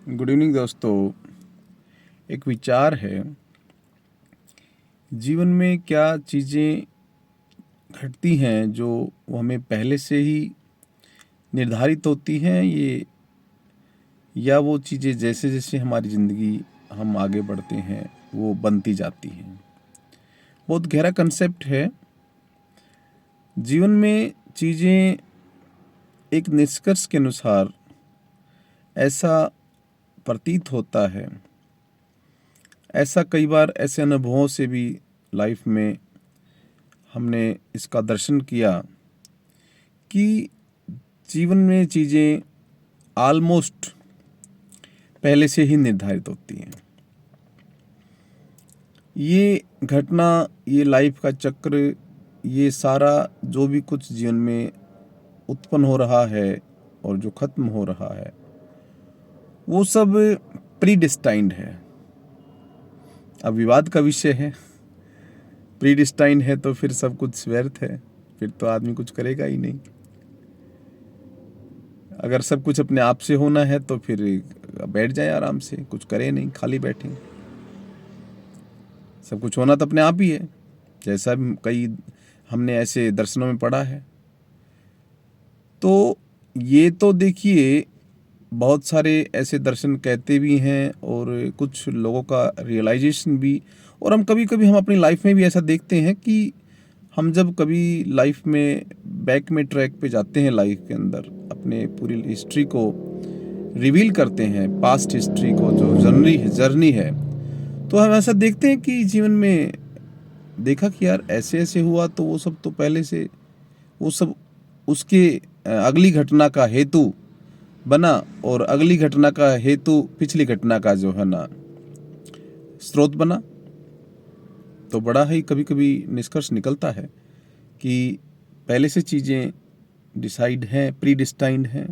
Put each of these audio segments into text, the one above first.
Good evening दोस्तों। एक विचार है, जीवन में क्या चीज़ें घटती हैं जो वो हमें पहले से ही निर्धारित होती हैं, ये या वो चीज़ें जैसे जैसे हमारी ज़िंदगी हम आगे बढ़ते हैं वो बनती जाती हैं। बहुत गहरा कंसेप्ट है। जीवन में चीज़ें एक निष्कर्ष के अनुसार ऐसा प्रतीत होता है, ऐसा कई बार ऐसे अनुभवों से भी लाइफ में हमने इसका दर्शन किया कि जीवन में चीज़ें ऑलमोस्ट पहले से ही निर्धारित होती हैं। ये घटना, ये लाइफ का चक्र, ये सारा जो भी कुछ जीवन में उत्पन्न हो रहा है और जो ख़त्म हो रहा है वो सब प्रीडिस्टाइंड है। अब विवाद का विषय है, प्रीडिस्टाइंड है तो फिर सब कुछ व्यर्थ है, फिर तो आदमी कुछ करेगा ही नहीं। अगर सब कुछ अपने आप से होना है तो फिर बैठ जाए आराम से, कुछ करे नहीं, खाली बैठे। सब कुछ होना तो अपने आप ही है, जैसा कई हमने ऐसे दर्शनों में पढ़ा है। तो ये तो देखिए, बहुत सारे ऐसे दर्शन कहते भी हैं और कुछ लोगों का रियलाइजेशन भी। और हम कभी कभी हम अपनी लाइफ में भी ऐसा देखते हैं कि हम जब कभी लाइफ में बैक में ट्रैक पे जाते हैं, लाइफ के अंदर अपने पूरी हिस्ट्री को रिवील करते हैं, पास्ट हिस्ट्री को, जो जर्नी है, तो हम ऐसा देखते हैं कि जीवन में देखा कि यार ऐसे ऐसे हुआ, तो वो सब तो पहले से वो सब उसके अगली घटना का हेतु बना, और अगली घटना का हेतु पिछली घटना का जो है ना स्रोत बना। तो बड़ा ही कभी कभी निष्कर्ष निकलता है कि पहले से चीज़ें डिसाइड हैं, प्री डिस्टाइंड हैं,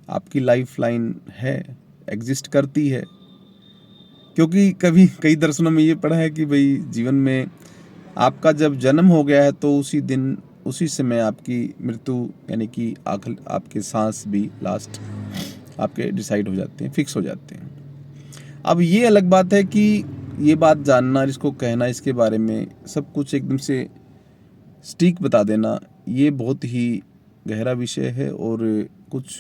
आपकी लाइफ लाइन है, एग्जिस्ट करती है। क्योंकि कभी कई दर्शनों में ये पढ़ा है कि भाई जीवन में आपका जब जन्म हो गया है तो उसी दिन उसी समय आपकी मृत्यु, यानी कि आखिर आपके सांस भी लास्ट आपके डिसाइड हो जाते हैं, फिक्स हो जाते हैं। अब ये अलग बात है कि ये बात जानना, इसको कहना, इसके बारे में सब कुछ एकदम से स्टीक बता देना, ये बहुत ही गहरा विषय है। और कुछ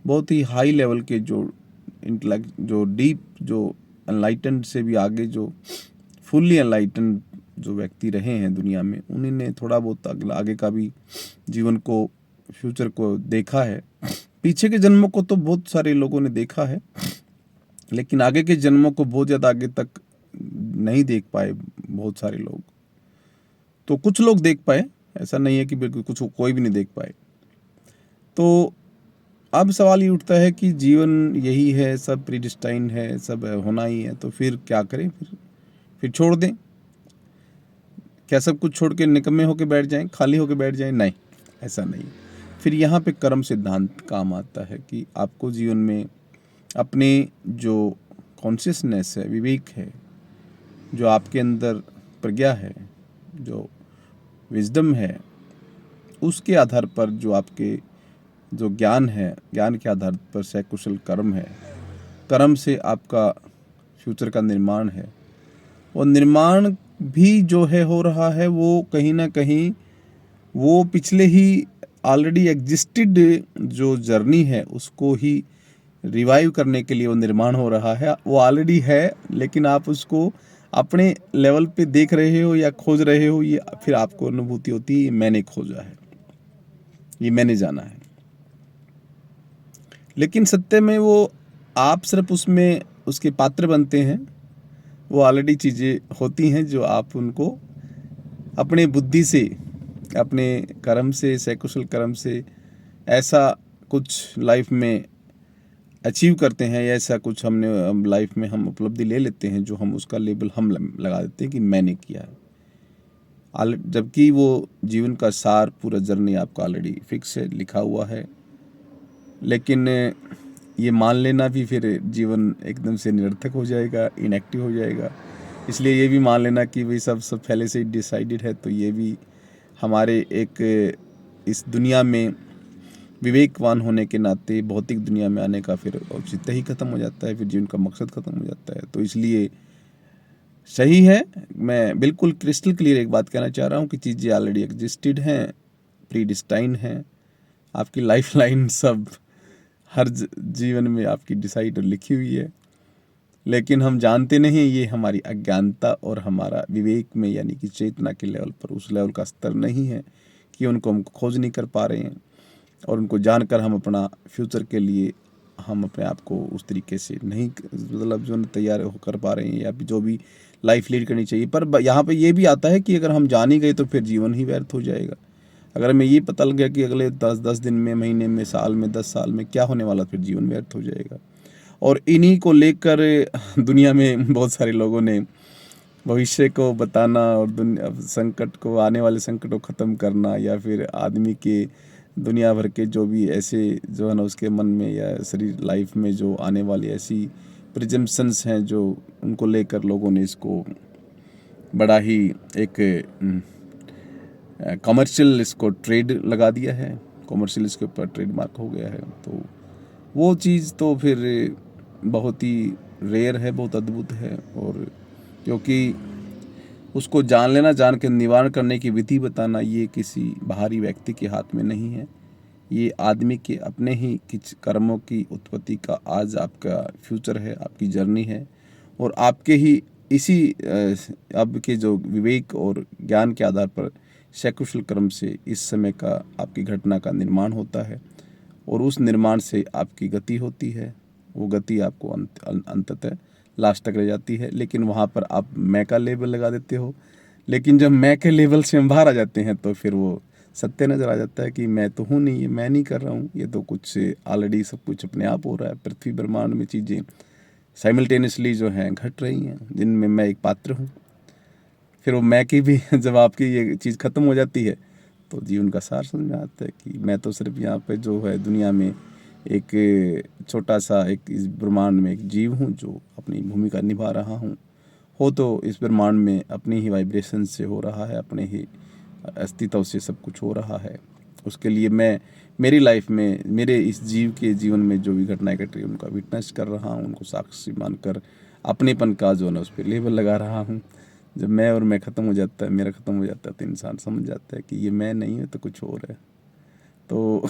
बहुत ही हाई लेवल के जो इंटेलेक्ट, जो डीप, जो एनलाइटेंड से भी आगे, जो फुल्ली एनलाइटेंड जो व्यक्ति रहे हैं दुनिया में, उन्हीं ने थोड़ा बहुत आगे का भी जीवन को, फ्यूचर को देखा है। पीछे के जन्मों को तो बहुत सारे लोगों ने देखा है, लेकिन आगे के जन्मों को बहुत ज़्यादा आगे तक नहीं देख पाए बहुत सारे लोग। तो कुछ लोग देख पाए, ऐसा नहीं है कि बिल्कुल कुछ कोई भी नहीं देख पाए। तो अब सवाल ये उठता है कि जीवन यही है, सब प्रीडिस्टाइंड है, सब होना ही है, तो फिर क्या करें? फिर छोड़ दें? क्या सब कुछ छोड़ के निकम्मे होके बैठ जाएं, खाली होके बैठ जाएं? नहीं, ऐसा नहीं। फिर यहाँ पे कर्म सिद्धांत काम आता है कि आपको जीवन में अपने जो कॉन्शियसनेस है, विवेक है, जो आपके अंदर प्रज्ञा है, जो विजडम है, उसके आधार पर जो आपके जो ज्ञान है, ज्ञान के आधार पर सकुशल कर्म है, कर्म से आपका फ्यूचर का निर्माण है। और निर्माण भी जो है हो रहा है वो कहीं ना कहीं वो पिछले ही ऑलरेडी एग्जिस्टेड जो जर्नी है उसको ही रिवाइव करने के लिए वो निर्माण हो रहा है। वो ऑलरेडी है, लेकिन आप उसको अपने लेवल पे देख रहे हो या खोज रहे हो, ये फिर आपको अनुभूति होती है ये मैंने खोजा है, ये मैंने जाना है। लेकिन सत्य में वो आप सिर्फ उसमें उसके पात्र बनते हैं। वो ऑलरेडी चीज़ें होती हैं जो आप उनको अपने बुद्धि से, अपने कर्म से, सकुशल कर्म से ऐसा कुछ लाइफ में अचीव करते हैं, या ऐसा कुछ हमने लाइफ में हम उपलब्धि ले लेते हैं जो हम उसका लेबल हम लगा देते हैं कि मैंने किया है। जबकि वो जीवन का सार, पूरा जर्नी आपका ऑलरेडी फिक्स है, लिखा हुआ है। लेकिन ये मान लेना भी फिर जीवन एकदम से निरर्थक हो जाएगा, इनएक्टिव हो जाएगा। इसलिए ये भी मान लेना कि भाई सब पहले से ही डिसाइडेड है, तो ये भी हमारे एक इस दुनिया में विवेकवान होने के नाते भौतिक दुनिया में आने का फिर औचित्य ही खत्म हो जाता है, फिर जीवन का मकसद खत्म हो जाता है। तो इसलिए सही है, मैं बिल्कुल क्रिस्टल क्लियर एक बात कहना चाह रहा हूँ कि चीज़ें ऑलरेडी एग्जिस्टेड हैं, प्रीडिस्टाइन हैं, आपकी लाइफ लाइन सब हर जीवन में आपकी डिसाइड और लिखी हुई है, लेकिन हम जानते नहीं, ये हमारी अज्ञानता और हमारा विवेक में यानी कि चेतना के लेवल पर उस लेवल का स्तर नहीं है कि उनको हम खोज नहीं कर पा रहे हैं, और उनको जानकर हम अपना फ्यूचर के लिए हम अपने आप को उस तरीके से नहीं मतलब जो तैयार हो कर पा रहे हैं, या जो भी लाइफ लीड करनी चाहिए। पर यहाँ पे ये भी आता है कि अगर हम जान ही गए तो फिर जीवन ही व्यर्थ हो जाएगा। अगर हमें ये पता लग गया कि अगले 10 दिन में, महीने में, साल में, 10 साल में क्या होने वाला, फिर जीवन व्यर्थ हो जाएगा। और इन्हीं को लेकर दुनिया में बहुत सारे लोगों ने भविष्य को बताना और दुनिया संकट को, आने वाले संकट को ख़त्म करना, या फिर आदमी के दुनिया भर के जो भी ऐसे जो है ना उसके मन में या शरीर लाइफ में जो आने वाली ऐसी प्रिजम्पशंस हैं, जो उनको लेकर लोगों ने इसको बड़ा ही एक कमर्शियल इसको ट्रेड लगा दिया है, कमर्शियल इसके ऊपर ट्रेडमार्क हो गया है। तो वो चीज़ तो फिर बहुत ही रेयर है, बहुत अद्भुत है, और क्योंकि उसको जान लेना, जान के निवारण करने की विधि बताना, ये किसी बाहरी व्यक्ति के हाथ में नहीं है, ये आदमी के अपने ही कुछ कर्मों की उत्पत्ति का आज आपका फ्यूचर है, आपकी जर्नी है, और आपके ही इसी अब के जो विवेक और ज्ञान के आधार पर सकुशल कर्म से इस समय का आपकी घटना का निर्माण होता है, और उस निर्माण से आपकी गति होती है। वो गति आपको अंततः लास्ट तक रह जाती है, लेकिन वहाँ पर आप मैं का लेबल लगा देते हो। लेकिन जब मैं के लेवल से हम बाहर आ जाते हैं तो फिर वो सत्य नज़र आ जाता है कि मैं तो हूँ नहीं, ये मैं नहीं कर रहा हूँ, ये तो कुछ ऑलरेडी सब कुछ अपने आप हो रहा है। पृथ्वी ब्रह्मांड में चीज़ें साइमल्टेनियसली जो हैं घट रही हैं, जिनमें मैं एक पात्र हूँ। फिर वो मैं की भी जब आपकी ये चीज़ ख़त्म हो जाती है तो जीवन का सार समझ में आता है कि मैं तो सिर्फ यहाँ पे जो है दुनिया में एक छोटा सा एक इस ब्रह्मांड में एक जीव हूँ जो अपनी भूमिका निभा रहा हूँ। हो तो इस ब्रह्मांड में अपनी ही वाइब्रेशन से हो रहा है, अपने ही अस्तित्व से सब कुछ हो रहा है। उसके लिए मैं मेरी लाइफ में मेरे इस जीव के जीवन में जो भी घटनाएं घट रही है उनका विटनेस कर रहा हूँ, उनको साक्षी मानकर अपनेपन का जो है ना उस पर लेबल लगा रहा हूँ। जब मैं और मैं ख़त्म हो जाता है, मेरा ख़त्म हो जाता है, तो इंसान समझ जाता है कि ये मैं नहीं है तो कुछ और है। तो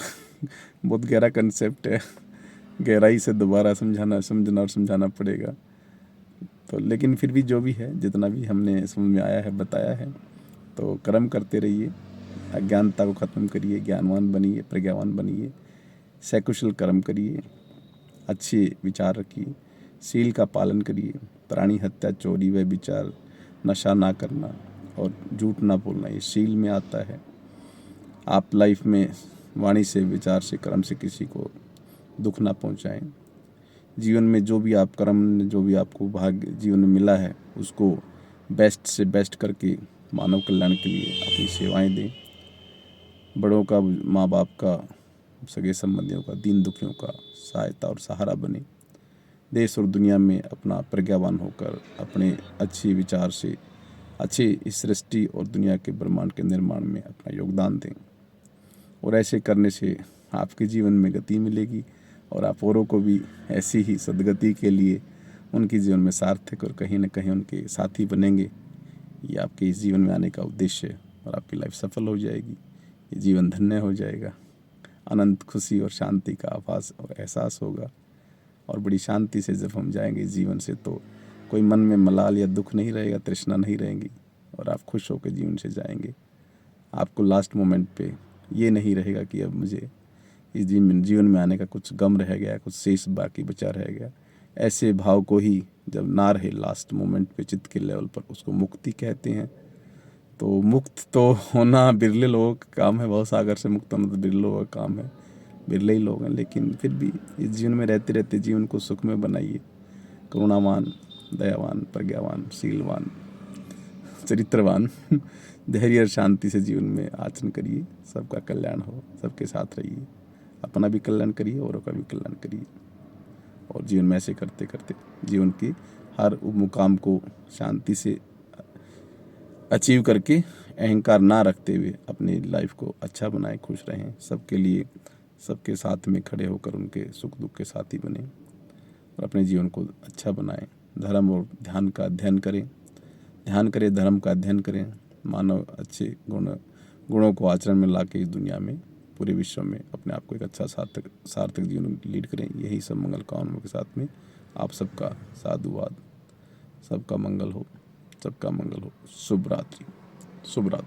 बहुत गहरा कंसेप्ट है, गहराई से दोबारा समझना और समझाना पड़ेगा। तो लेकिन फिर भी जो भी है, जितना भी हमने समझ में आया है बताया है, तो कर्म करते रहिए, अज्ञानता को ख़त्म करिए, ज्ञानवान बनिए, प्रज्ञावान बनिए, सकुशल कर्म करिए, अच्छे विचार रखिए, शील का पालन करिए, प्राणी हत्या, चोरी व विचार, नशा ना करना और झूठ ना बोलना, ये शील में आता है। आप लाइफ में वाणी से, विचार से, कर्म से किसी को दुख ना पहुंचाएं। जीवन में जो भी आप कर्म, जो भी आपको भाग्य जीवन में मिला है, उसको बेस्ट से बेस्ट करके मानव कल्याण के लिए अपनी सेवाएं दें। बड़ों का, माँ बाप का, सगे संबंधियों का, दीन दुखियों का सहायता और सहारा बने। देश और दुनिया में अपना प्रज्ञावान होकर अपने अच्छे विचार से अच्छे इस सृष्टि और दुनिया के ब्रह्मांड के निर्माण में अपना योगदान दें। और ऐसे करने से आपके जीवन में गति मिलेगी, और आप औरों को भी ऐसी ही सद्गति के लिए उनके जीवन में सार्थक और कहीं न कहीं उनके साथी बनेंगे। ये आपके इस जीवन में आने का उद्देश्य है, और आपकी लाइफ सफल हो जाएगी, ये जीवन धन्य हो जाएगा। अनंत खुशी और शांति का आभास और एहसास होगा, और बड़ी शांति से जब हम जाएंगे इस जीवन से तो कोई मन में मलाल या दुख नहीं रहेगा, तृष्णा नहीं रहेगी, और आप खुश होकर जीवन से जाएंगे। आपको लास्ट मोमेंट पे ये नहीं रहेगा कि अब मुझे इस जीवन में आने का कुछ गम रह गया, कुछ शेष बाकी बचा रह गया। ऐसे भाव को ही जब ना रहे लास्ट मोमेंट पे चित्त के लेवल पर, उसको मुक्ति कहते हैं। तो मुक्त तो होना बिरले लोगों का काम है, बहुत सागर से मुक्त होना तो बिरले लोगों का काम है, बिरले ही लोग हैं। लेकिन फिर भी इस जीवन में रहते रहते जीवन को सुख में बनाइए, करुणावान, दयावान, प्रज्ञावान, शीलवान, चरित्रवान, धैर्य और शांति से जीवन में आचरण करिए। सबका कल्याण हो, सबके साथ रहिए, अपना भी कल्याण करिए, औरों का भी कल्याण करिए, और जीवन में ऐसे करते करते जीवन की हर मुकाम को शांति से अचीव करके अहंकार ना रखते हुए अपनी लाइफ को अच्छा बनाएं, खुश रहें, सबके लिए सबके साथ में खड़े होकर उनके सुख दुख के साथी बने और अपने जीवन को अच्छा बनाएं। धर्म और ध्यान का अध्ययन करें, ध्यान करें, धर्म का अध्ययन करें। मानव अच्छे गुणों को आचरण में ला के इस दुनिया में, पूरे विश्व में अपने आप को एक अच्छा सार्थक जीवन लीड करें। यही सब मंगल कामनाओं के साथ में आप सबका साधुवाद। सबका मंगल हो, सबका मंगल हो। शुभ रात्रि, शुभ रात्रि।